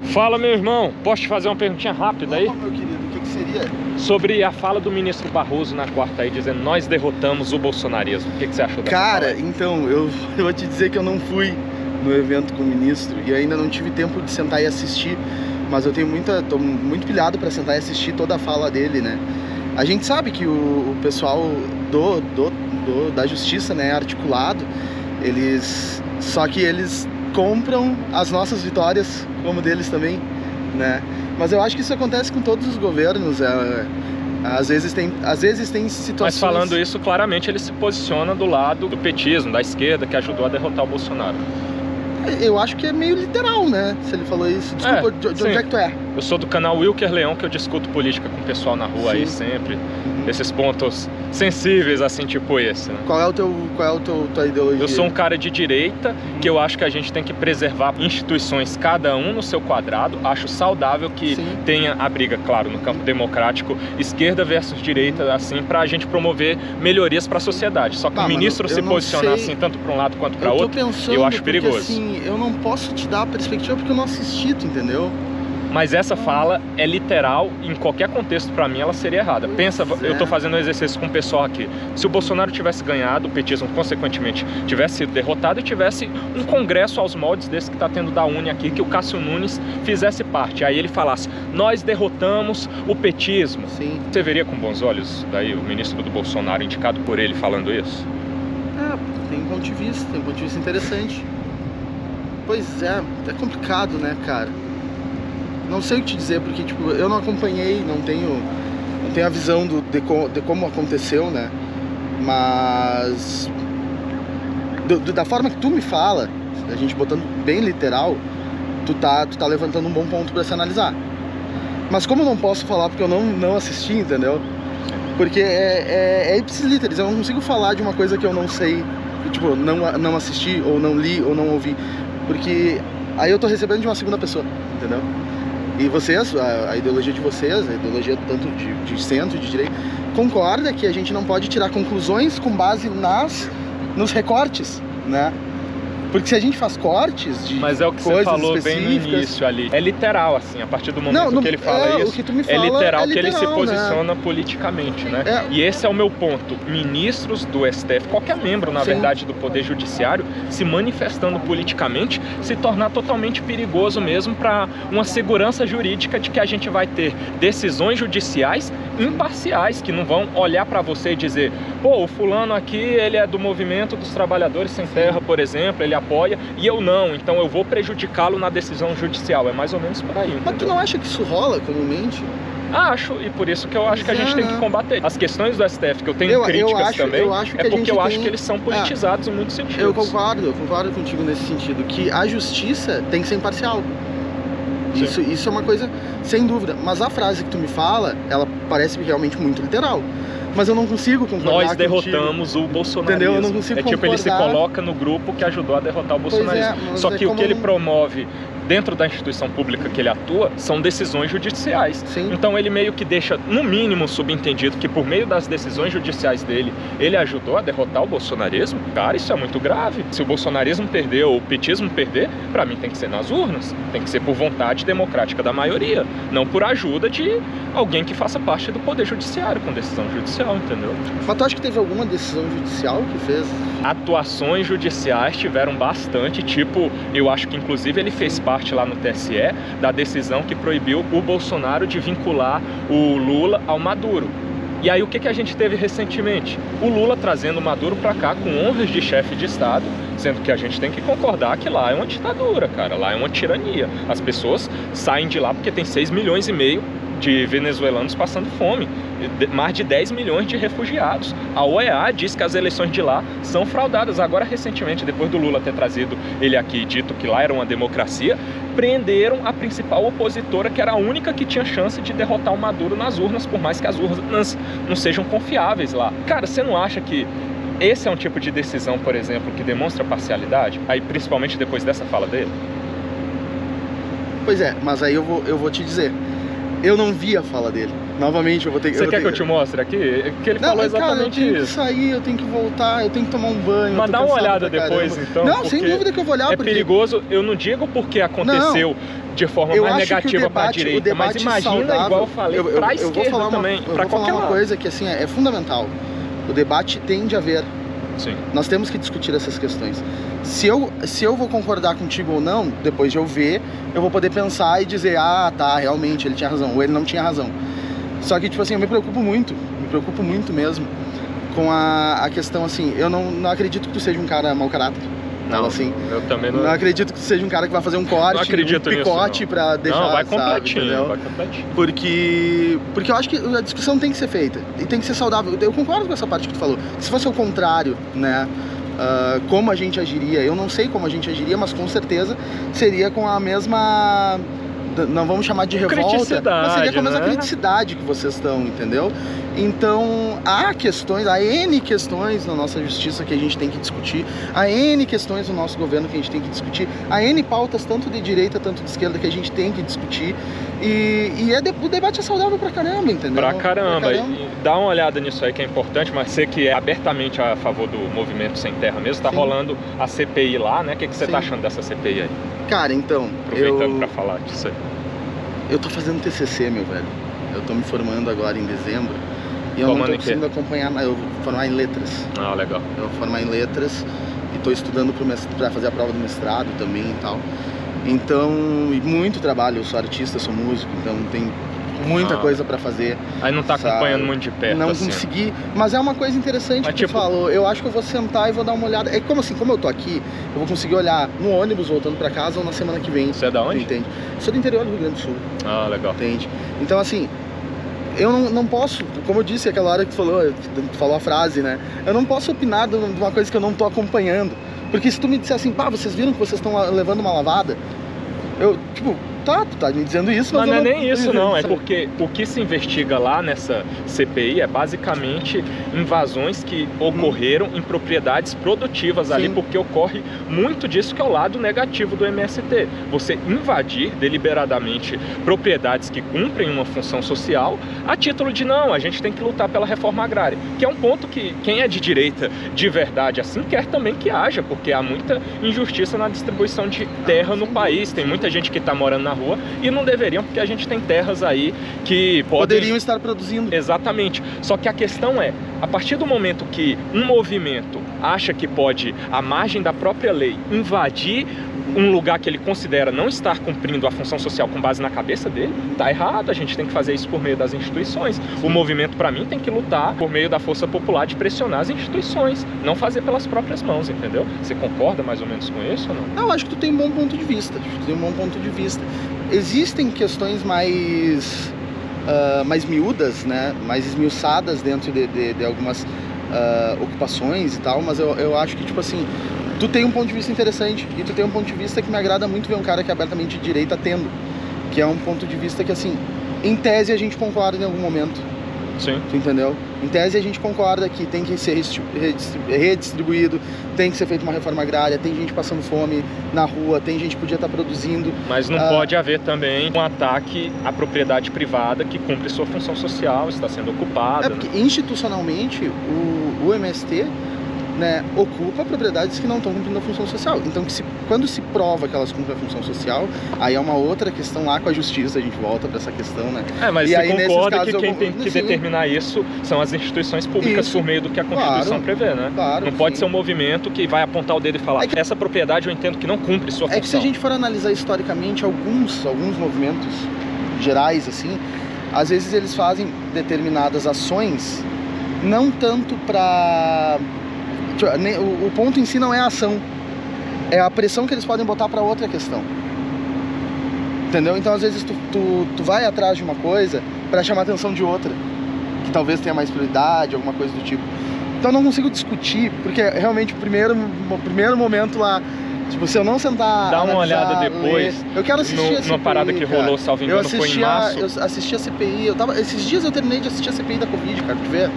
Fala, meu irmão, posso te fazer uma perguntinha rápida aí? Opa, meu querido, o que seria? Sobre a fala do ministro Barroso na quarta aí, dizendo nós derrotamos o bolsonarismo. O que você achou dessa fala Cara, aí? então, eu vou te dizer que eu não fui no evento com o ministro e ainda não tive tempo de sentar e assistir, mas eu tô muito pilhado para sentar e assistir toda a fala dele, né? A gente sabe que o pessoal da justiça, né, articulado, só que eles compram as nossas vitórias como deles também, né? Mas eu acho que isso acontece com todos os governos. Às vezes tem situações... Mas falando isso, claramente ele se posiciona do lado do petismo, da esquerda, que ajudou a derrotar o Bolsonaro. Eu acho que é meio literal, né? Se ele falou isso. Desculpa, de onde é que tu é? Eu sou do canal Wilker Leão, que eu discuto política com o pessoal na rua aí sempre. Esses pontos sensíveis, assim, tipo esse, né? Qual é tua ideologia? Eu sou um cara de direita, que eu acho que a gente tem que preservar instituições, cada um no seu quadrado. Acho saudável que tenha a briga, claro, no campo democrático, esquerda versus direita, assim, pra gente promover melhorias pra sociedade. Só que o ministro se posicionar assim, tanto pra um lado quanto pra outro, eu acho perigoso. Assim, eu não posso te dar a perspectiva porque eu não assisti, tu entendeu? Mas essa fala é literal, em qualquer contexto pra mim ela seria errada. Pensa, eu tô fazendo um exercício com o pessoal aqui. Se o Bolsonaro tivesse ganhado, o petismo consequentemente tivesse sido derrotado e tivesse um congresso aos moldes desse que tá tendo da UNE aqui, que o Cássio Nunes fizesse parte. Aí ele falasse, nós derrotamos o petismo. Sim. Você veria com bons olhos daí o ministro do Bolsonaro indicado por ele falando isso? Tem um ponto de vista interessante. Pois é complicado, né, cara? Não sei o que te dizer, porque tipo, eu não acompanhei, não tenho a visão de como aconteceu, né? Mas da forma que tu me fala, a gente botando bem literal, tu tá levantando um bom ponto pra se analisar. Mas como eu não posso falar porque eu não assisti, entendeu? Porque é ipsis literis, eu não consigo falar de uma coisa que eu não sei, tipo, não assisti, ou não li, ou não ouvi. Porque aí eu tô recebendo de uma segunda pessoa, entendeu? E vocês, a ideologia de vocês, a ideologia tanto de centro, de direita, concorda que a gente não pode tirar conclusões com base nos recortes, né? Porque se a gente faz cortes de Mas é o que você falou bem no início ali. É literal, assim, a partir do momento que ele fala isso, o que tu me fala é literal que ele se né? posiciona politicamente, né? E esse é o meu ponto. Ministros do STF, qualquer membro, na verdade, do Poder Judiciário, se manifestando politicamente, se tornar totalmente perigoso mesmo para uma segurança jurídica de que a gente vai ter decisões judiciais imparciais, que não vão olhar para você e dizer, pô, o fulano aqui, ele é do movimento dos trabalhadores sem terra, por exemplo, ele apoia e eu não, então eu vou prejudicá-lo na decisão judicial. É mais ou menos por aí. Entendeu? Mas tu não acha que isso rola comumente? Acho, e por isso que eu acho que a gente tem que combater. As questões do STF que eu tenho críticas também, é porque eu acho que eles são politizados em muitos sentidos. Eu concordo contigo nesse sentido, que a justiça tem que ser imparcial. Isso é uma coisa sem dúvida, mas a frase que tu me fala, ela parece realmente muito literal. Mas eu não consigo concordar. Nós derrotamos o bolsonarismo. Entendeu? Eu não consigo concordar. Tipo, ele se coloca no grupo que ajudou a derrotar o bolsonarismo. Só que o que ele promove dentro da instituição pública que ele atua são decisões judiciais. Então ele meio que deixa, no mínimo, subentendido que por meio das decisões judiciais dele, ele ajudou a derrotar o bolsonarismo. Cara, isso é muito grave. Se o bolsonarismo perder ou o petismo perder, pra mim tem que ser nas urnas. Tem que ser por vontade democrática da maioria, não por ajuda de alguém que faça parte do Poder Judiciário com decisão judicial, entendeu? Mas tu acha que teve alguma decisão judicial que fez? Atuações judiciais tiveram bastante, tipo, eu acho que inclusive ele fez parte lá no TSE da decisão que proibiu o Bolsonaro de vincular o Lula ao Maduro. E aí o que a gente teve recentemente? O Lula trazendo o Maduro pra cá com honras de chefe de Estado, sendo que a gente tem que concordar que lá é uma ditadura, cara, lá é uma tirania. As pessoas saem de lá porque tem 6,5 milhões de venezuelanos passando fome, mais de 10 milhões de refugiados. A OEA diz que as eleições de lá são fraudadas. Agora, recentemente, depois do Lula ter trazido ele aqui e dito que lá era uma democracia, prenderam a principal opositora, que era a única que tinha chance de derrotar o Maduro nas urnas, por mais que as urnas não sejam confiáveis lá. Cara, você não acha que esse é um tipo de decisão, por exemplo, que demonstra parcialidade? Aí, principalmente depois dessa fala dele? Pois é, mas aí eu vou te dizer. Eu não vi a fala dele. Novamente, eu vou ter que... Você quer que eu te mostre aqui? Que ele falou exatamente isso. Eu tenho que sair, eu tenho que voltar, eu tenho que tomar um banho. Mas dá uma olhada depois, então. Não, sem dúvida que eu vou olhar. É perigoso, eu não digo porque aconteceu de forma Eu mais acho que o negativa para a debate- o direita, mas debate imagina, saudável- igual eu falei, para a eu vou esquerda falar também, eu para vou falar qualquer uma lado. coisa que assim é fundamental. O debate tem de haver. Sim. Nós temos que discutir essas questões. Se eu vou concordar contigo ou não, depois de eu ver, eu vou poder pensar e dizer, ah, tá, realmente ele tinha razão, ou ele não tinha razão. Só que, tipo assim, eu me preocupo muito mesmo com a questão, assim, eu não acredito que tu seja um cara mau caráter. Não, assim, eu também não. Não acredito que tu seja um cara que vai fazer um corte, Não acredito um picote nisso, pra deixar, não, vai sabe, completinho, entendeu? vai completinho. Porque eu acho que a discussão tem que ser feita e tem que ser saudável. Eu concordo com essa parte que tu falou. Se fosse o contrário, né, como a gente agiria, eu não sei como a gente agiria, mas com certeza seria com a mesma, não vamos chamar de revolta, mas seria com a mesma criticidade que vocês estão, entendeu? Então, há N questões na nossa justiça que a gente tem que discutir, há N questões no nosso governo que a gente tem que discutir, há N pautas, tanto de direita, tanto de esquerda, que a gente tem que discutir, o debate é saudável pra caramba, entendeu? Pra caramba. E dá uma olhada nisso aí que é importante, mas você que é abertamente a favor do movimento Sem Terra mesmo, tá Sim. rolando a CPI lá, né? O que você Sim. tá achando dessa CPI aí? Cara, então, Aproveitando pra falar disso aí. eu tô fazendo TCC, meu velho. Eu tô me formando agora em dezembro. E eu Formando não em tô quê? conseguindo acompanhar, eu vou formar em letras. Ah, legal. Eu vou formar em letras e tô estudando pra fazer a prova do mestrado também e tal. Então, e muito trabalho, eu sou artista, sou músico, então tem muita coisa pra fazer. Aí não tá sabe? acompanhando muito de perto, Não assim. consegui, mas é uma coisa interessante Mas, que tu falou. Eu acho que eu vou sentar e vou dar uma olhada. É como assim, como eu tô aqui, eu vou conseguir olhar no ônibus voltando pra casa ou na semana que vem. Você é da onde? Tu entende? Sou do interior do Rio Grande do Sul. Ah, legal. Entende? Então, assim, eu não posso, como eu disse aquela hora que tu falou a frase, né? Eu não posso opinar de uma coisa que eu não tô acompanhando. Porque se tu me disser assim, pá, vocês viram que vocês estão levando uma lavada? Eu, tipo, tu tá me dizendo isso, mas Mas não é eu nem isso, não. É porque o que se investiga lá nessa CPI é basicamente invasões que ocorreram em propriedades produtivas ali, Sim. porque ocorre muito disso que é o lado negativo do MST. Você invadir deliberadamente propriedades que cumprem uma função social a título de não, a gente tem que lutar pela reforma agrária, que é um ponto que quem é de direita de verdade assim quer também que haja, porque há muita injustiça na distribuição de terra no país. Tem muita gente que está morando na rua e não deveriam, porque a gente tem terras aí que poderiam estar produzindo. Exatamente. Só que a questão é, a partir do momento que um movimento acha que pode, à margem da própria lei, invadir um lugar que ele considera não estar cumprindo a função social com base na cabeça dele, tá errado. A gente tem que fazer isso por meio das instituições. O movimento, para mim, tem que lutar por meio da força popular de pressionar as instituições, não fazer pelas próprias mãos, entendeu? Você concorda mais ou menos com isso ou não? Não, acho que tu tem um bom ponto de vista. Existem questões mais miúdas, né? Mais esmiuçadas dentro de algumas ocupações e tal, mas eu acho que, tipo assim, tu tem um ponto de vista interessante e tu tem um ponto de vista que me agrada muito ver um cara que é abertamente de direita tendo, que é um ponto de vista que, assim, em tese a gente concorda em algum momento. Sim. Tu entendeu? Em tese a gente concorda que tem que ser redistribuído, tem que ser feita uma reforma agrária, tem gente passando fome na rua, tem gente que podia estar produzindo. Mas não pode haver também um ataque à propriedade privada que cumpre sua função social, está sendo ocupada. É porque institucionalmente o MST, né, ocupa propriedades que não estão cumprindo a função social. Então, quando se prova que elas cumprem a função social, aí é uma outra questão lá com a justiça, a gente volta para essa questão, né? Mas e você aí, concorda casos, que quem tem que determinar isso são as instituições públicas Isso. por meio do que a Constituição prevê, né? Claro, não pode sim. ser um movimento que vai apontar o dedo e falar essa propriedade eu entendo que não cumpre sua função. É que se a gente for analisar historicamente alguns movimentos gerais, assim, às vezes eles fazem determinadas ações não tanto para... O ponto em si não é a ação, é a pressão que eles podem botar para outra questão. Entendeu? Então às vezes tu vai atrás de uma coisa para chamar a atenção de outra, que talvez tenha mais prioridade, alguma coisa do tipo. Então eu não consigo discutir, porque realmente o primeiro momento lá, tipo, se eu não sentar, dá uma analisar, olhada depois. Eu quero assistir a CPI, numa parada que rolou, salvo engano, foi em março. Eu assisti a CPI, esses dias eu terminei de assistir a CPI da Covid, cara, pra tu ver.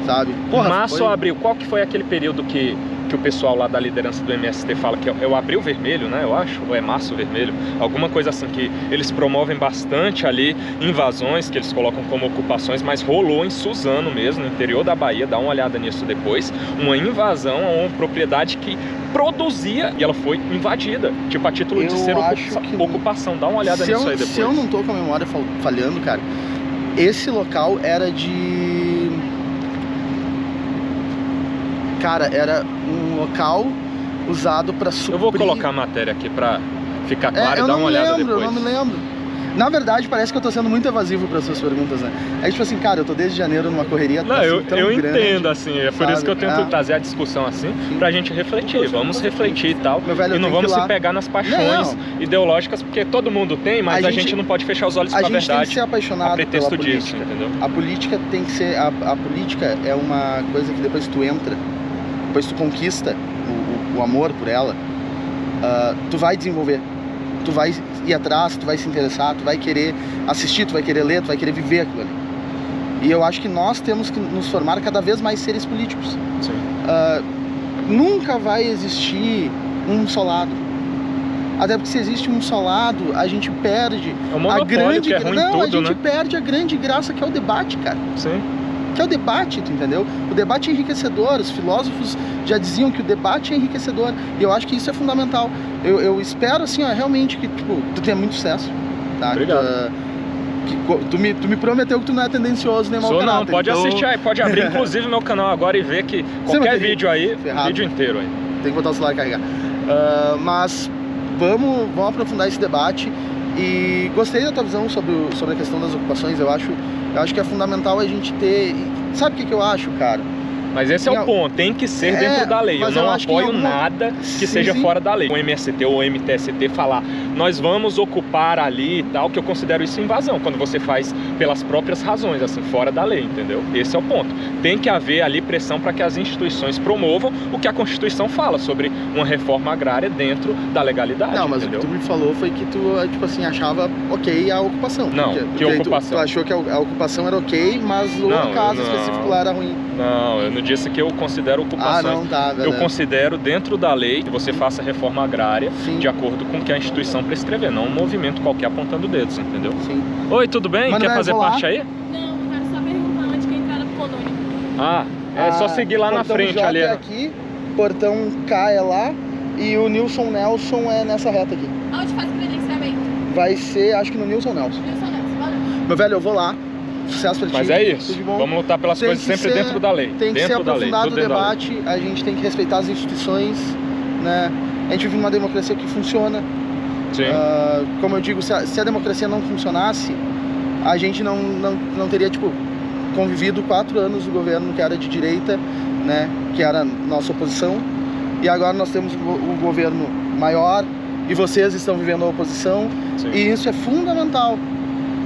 Sabe? Março ou abril, qual que foi aquele período que que o pessoal lá da liderança do MST fala que é o Abril Vermelho, né, eu acho, ou é Março Vermelho, alguma coisa assim, que eles promovem bastante ali invasões, que eles colocam como ocupações, mas rolou em Suzano mesmo, no interior da Bahia, dá uma olhada nisso depois, uma invasão a uma propriedade que produzia e ela foi invadida, tipo a título de ser ocupação. Dá uma olhada nisso aí depois. Se eu não tô com a memória falhando, cara, esse local era de... Cara, era um local usado para suprir... Eu vou colocar a matéria aqui pra ficar claro e dar uma olhada depois. Eu não me lembro. Na verdade, parece que eu tô sendo muito evasivo para as suas perguntas, né? É tipo assim, cara, eu tô desde janeiro numa correria não, assim, eu grande, entendo, assim, é por sabe? isso que eu tento trazer a discussão assim, pra gente refletir, vamos refletir e tal, velho, e não vamos se pegar nas paixões ideológicas, porque todo mundo tem, mas a gente não pode fechar os olhos pra verdade. A gente tem que ser apaixonado pela política. Disso, entendeu? A política tem que ser, a política é uma coisa que depois tu entra, depois tu conquista o amor por ela, tu vai desenvolver. Tu vai ir atrás, tu vai se interessar, tu vai querer assistir, tu vai querer ler, tu vai querer viver aquilo ali. E eu acho que nós temos que nos formar cada vez mais seres políticos. Sim. Nunca vai existir um só lado. Até porque se existe um só lado, a gente perde a grande... que é ruim tudo, a gente né? perde a grande graça que é o debate, cara. Sim. Que é o debate, tu entendeu? O debate é enriquecedor, os filósofos já diziam que o debate é enriquecedor, e eu acho que isso é fundamental. Eu espero, assim, realmente que, tipo, tu tenha muito sucesso, tá? Obrigado. Tu me prometeu que tu não é tendencioso nem mau caráter. Não, pode assistir aí, pode abrir inclusive meu canal agora e ver que qualquer vídeo aí, o vídeo inteiro aí. Tem que botar o celular e carregar. Mas vamos aprofundar esse debate, e gostei da tua visão sobre a questão das ocupações. Eu acho que é fundamental a gente ter... Sabe o que eu acho, cara? Mas esse é o ponto, tem que ser dentro da lei. Eu não apoio nada que seja fora da lei. O MST ou o MTST falar, nós vamos ocupar ali e tal, que eu considero isso invasão, quando você faz pelas próprias razões, assim, fora da lei, entendeu? Esse é o ponto. Tem que haver ali pressão para que as instituições promovam o que a Constituição fala sobre uma reforma agrária dentro da legalidade. Não, mas entendeu? O que tu me falou foi que tu, tipo assim, achava ok a ocupação. Não, que ocupação? Tu achou que a ocupação era ok, mas o caso específico lá era ruim. Não, eu não disse que eu considero ocupação. Não, tá, eu considero dentro da lei que você faça reforma agrária de acordo com o que a instituição prescrever, não um movimento qualquer apontando dedos, entendeu? Sim. Oi, tudo bem? Quer fazer parte aí? Não, eu quero só perguntar onde que é a entrada pro condomínio. Só seguir lá na frente J ali. É aqui, portão K é lá, e o Nilson Nelson é nessa reta aqui. Onde faz credenciamento? Vai ser, acho que no Nilson Nelson. Valeu. Meu velho, eu vou lá. Sucesso pra ti. Mas é isso. Vamos lutar pelas coisas sempre dentro da lei. Tem que ser aprofundado o debate, a gente tem que respeitar as instituições, né? A gente vive uma democracia que funciona. Sim. Como eu digo, se a democracia não funcionasse, a gente não teria, tipo, convivido 4 anos do governo que era de direita, né? Que era nossa oposição. E agora nós temos o governo maior e vocês estão vivendo a oposição. Sim. E isso é fundamental.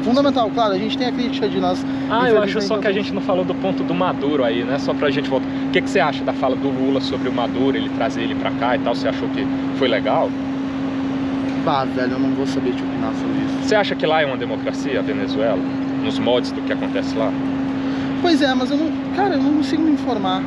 Fundamental, claro, a gente tem a crítica de nós. Eu acho só que a gente não falou do ponto do Maduro aí, né? Só pra gente voltar. O que você acha da fala do Lula sobre o Maduro, ele trazer ele pra cá e tal? Você achou que foi legal? Velho, eu não vou saber te opinar sobre isso. Você acha que lá é uma democracia, a Venezuela? Nos moldes do que acontece lá? Pois é, mas eu não consigo me informar.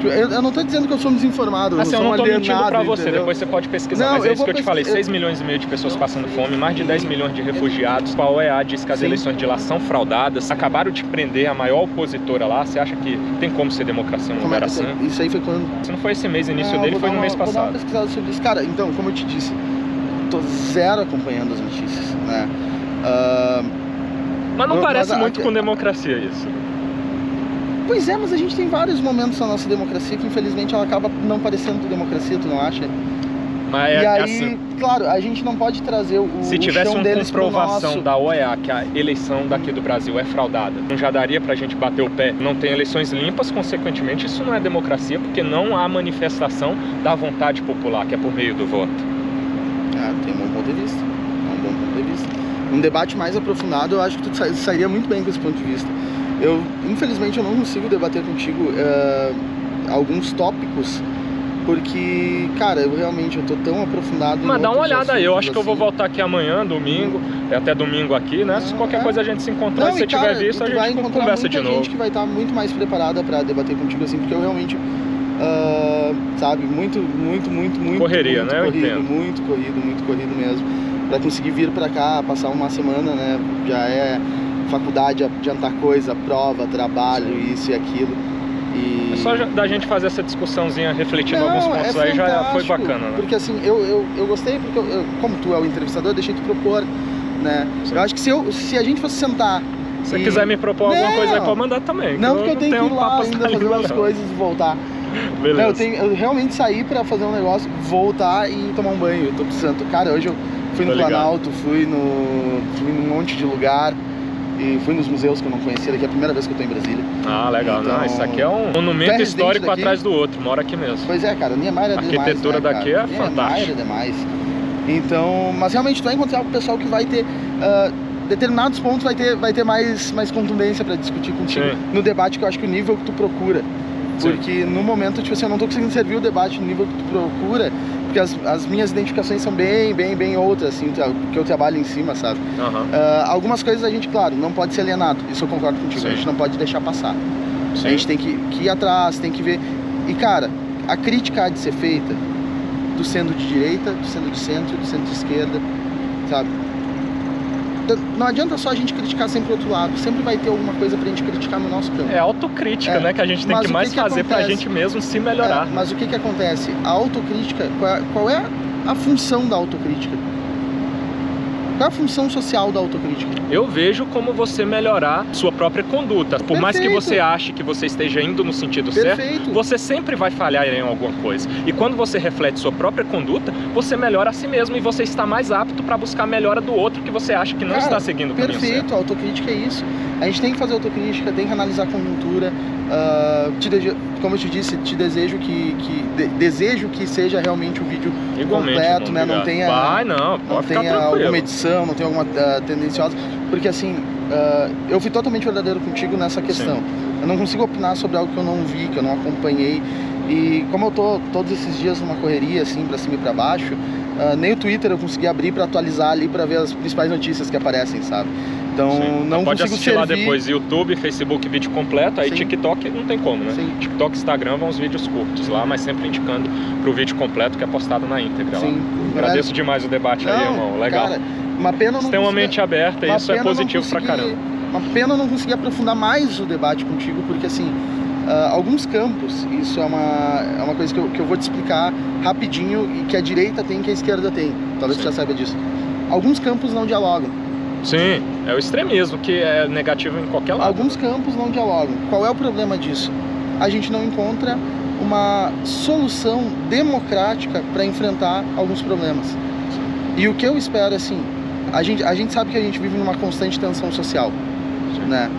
Eu não tô dizendo que eu sou desinformado, assim, eu não tô mentindo pra você, entendeu? Depois você pode pesquisar, mas é isso que eu te falei, 6 milhões e meio de pessoas passando fome, mais de 10 milhões de refugiados. A OEA diz que as eleições de lá são fraudadas, acabaram de prender a maior opositora lá. Você acha que tem como ser democracia num lugar assim? Isso aí foi quando... Se não foi esse mês, início dele foi no mês passado. Vou dar uma pesquisada sobre isso. Cara, então, como eu te disse, tô zero acompanhando as notícias, né? Mas não parece muito com democracia isso. Pois é, mas a gente tem vários momentos na nossa democracia que infelizmente ela acaba não parecendo democracia, tu não acha? Mas e aí, assim, claro, a gente não pode trazer se tivesse uma comprovação da OEA que a eleição daqui do Brasil é fraudada, não já daria pra gente bater o pé? Não tem eleições limpas, consequentemente isso não é democracia, porque não há manifestação da vontade popular, que é por meio do voto. Tem um bom ponto de vista. Um debate mais aprofundado, eu acho que tu sairia muito bem com esse ponto de vista. Infelizmente, eu não consigo debater contigo alguns tópicos, porque, cara, eu tô tão aprofundado. Mas dá uma olhada aí, eu acho que eu vou voltar aqui amanhã, domingo, até domingo aqui, né? Se qualquer coisa a gente se encontrar, se você tiver visto, a gente conversa de novo. Tem gente que vai estar muito mais preparada pra debater contigo, assim, porque eu realmente sabe, muito correria, né? corrido, Eu entendo. muito corrido mesmo, para conseguir vir para cá, passar uma semana, né? Já é faculdade, adiantar coisa, prova, trabalho, isso e aquilo. E... É só da gente fazer essa discussãozinha, refletindo alguns pontos aí, já foi bacana, né? Porque assim, eu gostei, porque como tu é o entrevistador, eu deixei tu propor, né? Sim. Eu acho que se a gente fosse sentar... Se você quiser me propor alguma coisa aí, pode mandar também. Não, porque eu tenho que ir lá ainda fazer umas coisas e voltar. Beleza. Eu realmente saí pra fazer um negócio, voltar e tomar um banho. Eu tô precisando. Cara, hoje eu fui no Planalto, fui num monte de lugar. E fui nos museus que eu não conhecia, daqui é a primeira vez que eu tô em Brasília. Ah, legal. Então, não, isso aqui é um monumento histórico atrás do outro, mora aqui mesmo. Pois é, cara, Niemeyer é demais. A arquitetura daqui é fantástica. Niemeyer é demais. Então, mas realmente tu vai encontrar o pessoal que vai ter... determinados pontos vai ter mais contundência pra discutir contigo. Sim. No debate, que eu acho que o nível que tu procura. Porque no momento, tipo assim, eu não tô conseguindo servir o debate no nível que tu procura, porque as minhas identificações são bem outras, assim, que eu trabalho em cima, sabe? Algumas coisas a gente, claro, não pode ser alienado, isso eu concordo contigo. Sim. A gente não pode deixar passar. Sim. A gente tem que ir atrás, tem que ver. E cara, a crítica há de ser feita do sendo de direita, do sendo de centro, do centro de esquerda, sabe? Não adianta só a gente criticar sempre o outro lado, sempre vai ter alguma coisa pra gente criticar no nosso campo. É autocrítica, né? Que a gente tem que mais fazer pra gente mesmo se melhorar. Mas o que acontece? A autocrítica, qual é a função da autocrítica? Qual é a função social da autocrítica? Eu vejo como você melhorar sua própria conduta. Por mais que você ache que você esteja indo no sentido certo, você sempre vai falhar em alguma coisa. E quando você reflete sua própria conduta, você melhora a si mesmo e você está mais apto para buscar a melhora do outro que você acha que não está seguindo o caminho certo. Perfeito, a autocrítica é isso. A gente tem que fazer autocrítica, tem que analisar a conjuntura. Como eu te disse, desejo que seja realmente um vídeo completo, né? Não tenha alguma edição, não tenha alguma tendenciosa, porque assim, eu fui totalmente verdadeiro contigo nessa questão. Sim. Eu não consigo opinar sobre algo que eu não vi, que eu não acompanhei, e como eu tô todos esses dias numa correria, assim, pra cima e pra baixo, nem o Twitter eu consegui abrir pra atualizar ali, pra ver as principais notícias que aparecem, sabe? Então, não pode consigo assistir lá depois, YouTube, Facebook, vídeo completo, aí TikTok não tem como, né? Sim. TikTok, Instagram vão os vídeos curtos lá, mas sempre indicando pro vídeo completo que é postado na íntegra. Sim. Lá. Agradeço demais o debate aí, irmão, legal. Cara, uma pena não você tem uma mente aberta e isso é positivo pra caramba. Uma pena não conseguir aprofundar mais o debate contigo, porque assim, alguns campos, isso é uma coisa que eu vou te explicar rapidinho, e que a direita tem, que a esquerda tem, talvez você já saiba disso. Alguns campos não dialogam. Sim, é o extremismo que é negativo em qualquer lado. Alguns campos não dialogam. Qual é o problema disso? A gente não encontra uma solução democrática para enfrentar alguns problemas. E o que eu espero, assim, a gente sabe que a gente vive numa constante tensão social, né?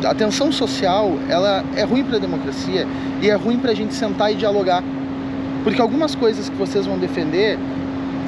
A tensão social, ela é ruim para a democracia e é ruim para a gente sentar e dialogar. Porque algumas coisas que vocês vão defender,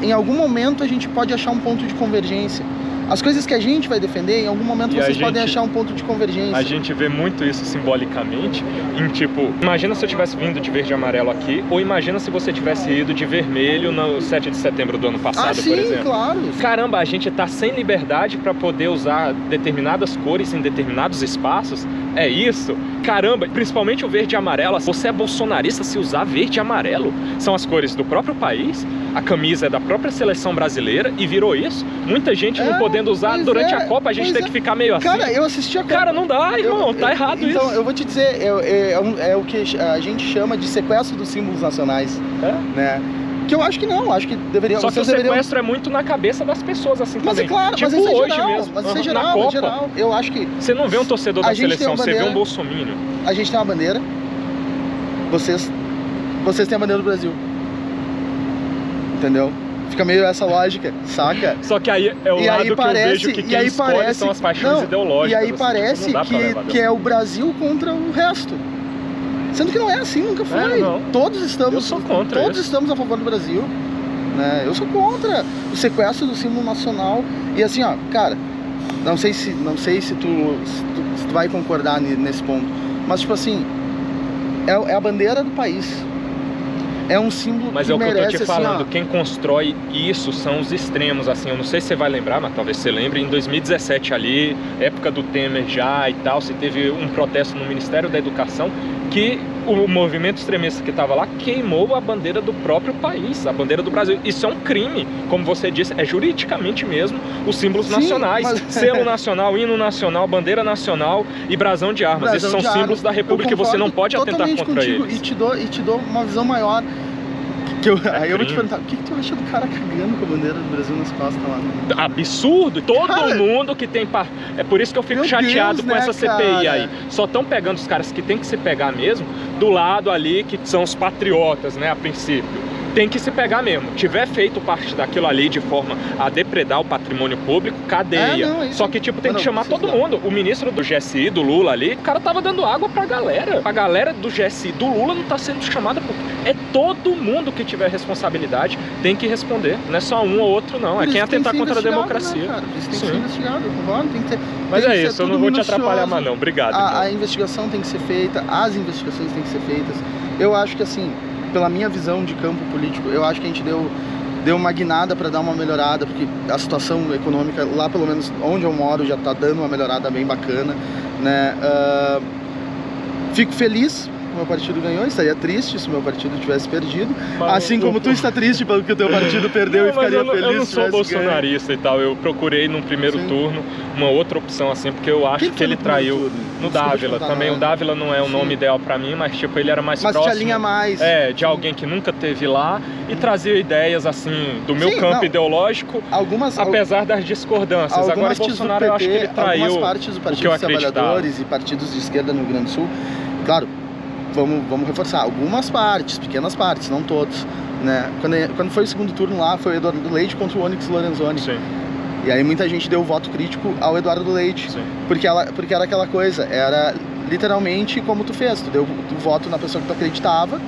em algum momento a gente pode achar um ponto de convergência. As coisas que a gente vai defender, em algum momento vocês podem achar um ponto de convergência. A gente vê muito isso simbolicamente, em tipo, imagina se eu tivesse vindo de verde e amarelo aqui, ou imagina se você tivesse ido de vermelho no 7 de setembro do ano passado, por exemplo. Claro. Caramba, a gente tá sem liberdade para poder usar determinadas cores em determinados espaços. É isso? Caramba, principalmente o verde e amarelo. Você é bolsonarista se usar verde e amarelo? São as cores do próprio país, a camisa é da própria seleção brasileira e virou isso. Muita gente não podendo usar durante a Copa, a gente tem que ficar meio assim. Cara, eu assisti a Copa. Cara, não dá, irmão, tá errado isso. Então, eu vou te dizer, é o que a gente chama de sequestro dos símbolos nacionais, né? Que eu acho que não, acho que deveria... Só que o sequestro é muito na cabeça das pessoas, assim, mas também. É claro, tipo mas isso é hoje geral, mesmo, mas isso é geral, na Copa, geral. Eu acho que... Você não vê um torcedor da seleção, você vê um bolsominion. A gente tem uma bandeira, vocês têm a bandeira do Brasil. Entendeu? Fica meio essa lógica, saca? Só que aí é o lado que eu vejo que quem escolhe são as paixões ideológicas. E aí parece que é o Brasil contra o resto. Sendo que não é assim, nunca foi. Todos estamos, eu sou contra todos estamos a favor do Brasil, né? Eu sou contra o sequestro do símbolo nacional. E assim, ó, cara, não sei se tu vai concordar nesse ponto, mas tipo assim, é a bandeira do país. É um símbolo mas que merece, é o que eu tô te falando, assim, quem constrói isso são os extremos, assim, eu não sei se você vai lembrar, mas talvez você lembre, em 2017 ali, época do Temer já e tal, se teve um protesto no Ministério da Educação que o movimento extremista que estava lá queimou a bandeira do próprio país, a bandeira do Brasil. Isso é um crime, como você disse, é juridicamente mesmo os símbolos nacionais. Mas... Selo nacional, hino nacional, bandeira nacional e brasão de armas. Esses são símbolos da República e você não pode atentar contra eles. E te dou uma visão maior. Aí eu vou te perguntar, o que tu acha do cara cagando com a bandeira do Brasil nas costas lá? Absurdo! Todo mundo que tem... É por isso que eu fico chateado com essa CPI aí. Só estão pegando os caras que tem que se pegar mesmo, do lado ali, que são os patriotas, né, a princípio. Tem que se pegar mesmo. Tiver feito parte daquilo ali de forma a depredar o patrimônio público, cadeia. Só que, tipo, tem que chamar todo mundo. O ministro do GSI, do Lula ali, o cara tava dando água pra galera. A galera do GSI, do Lula, não tá sendo chamada por... É todo mundo que tiver responsabilidade tem que responder. Não é só um ou outro, não. É quem atentar contra a democracia. Né, cara? Isso tem que ser investigado, concordo? Tem que ter... Mas é isso, eu não vou te atrapalhar mais não. Obrigado. A investigação tem que ser feita, as investigações têm que ser feitas. Eu acho que, assim, pela minha visão de campo político, eu acho que a gente deu uma guinada para dar uma melhorada, porque a situação econômica lá, pelo menos onde eu moro, já está dando uma melhorada bem bacana, né? Fico feliz que o meu partido ganhou, estaria triste se o meu partido tivesse perdido, assim como tu está triste pelo que o teu partido perdeu. E ficaria feliz. Eu não sou bolsonarista e tal, eu procurei no primeiro turno uma outra opção assim, porque eu acho que ele traiu no Dávila também. O Dávila não é o nome ideal pra mim, mas tipo, ele era mais próximo. Mas te alinha mais. De alguém que nunca teve lá e trazia ideias assim do meu campo ideológico, apesar das discordâncias. Agora o Bolsonaro, eu acho que ele traiu algumas partes do Partido dos Trabalhadores e partidos de esquerda no Rio Grande do Sul. Claro, vamos reforçar, algumas partes, pequenas partes, não todos, né? Quando foi o segundo turno lá, foi o Eduardo Leite contra o Onyx Lorenzoni. Sim. E aí muita gente deu voto crítico ao Eduardo Leite. Sim. Porque era aquela coisa, era literalmente como tu fez, tu deu o voto na pessoa que tu acreditava,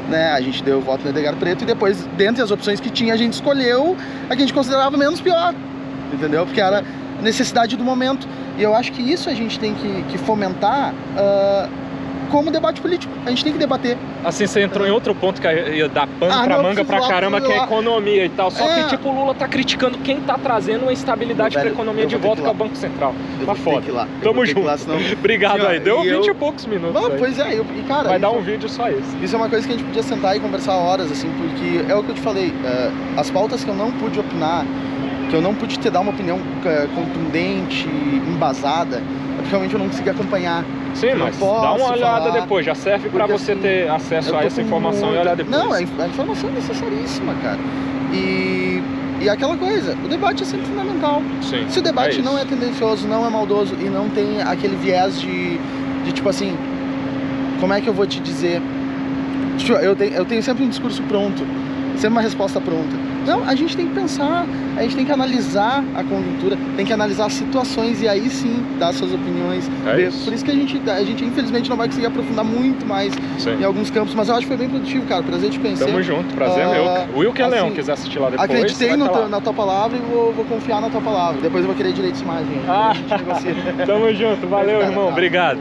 né? A gente deu o voto no Edgar Preto e depois, dentre as opções que tinha, a gente escolheu a que a gente considerava menos pior, entendeu? Porque era necessidade do momento. E eu acho que isso a gente tem que fomentar como debate político. A gente tem que debater. Assim, você entrou em outro ponto que ia dar pano pra manga pra caramba, que é a economia e tal. Só que, tipo, o Lula tá criticando quem tá trazendo uma estabilidade pra economia de volta, que é o Banco Central. Tá foda. Tamo junto. Obrigado aí. Deu 20 e poucos minutos. Pois é, cara. Vai dar um vídeo só esse. Isso é uma coisa que a gente podia sentar e conversar horas, assim, porque é o que eu te falei. As pautas que eu não pude opinar, que eu não pude te dar uma opinião contundente, embasada, porque realmente eu não consegui acompanhar. Sim, mas dá uma olhada depois, já serve pra você ter acesso a essa informação e olhar depois. Não, a informação é necessaríssima, cara. E aquela coisa, o debate é sempre fundamental. Sim, se o debate não é tendencioso, não é maldoso e não tem aquele viés de tipo assim, como é que eu vou te dizer? Eu tenho sempre um discurso pronto, sempre uma resposta pronta. Não, a gente tem que pensar, a gente tem que analisar a conjuntura, tem que analisar as situações e aí sim dar suas opiniões. Por isso que a gente infelizmente não vai conseguir aprofundar muito mais em alguns campos, mas eu acho que foi bem produtivo, cara. Prazer te conhecer. Tamo junto, prazer é meu. O Wilker assim, Leão quiser assistir lá depois. Acreditei na tua palavra e vou confiar na tua palavra. Depois eu vou querer direitos de imagem. Tamo junto, valeu, irmão. Obrigado.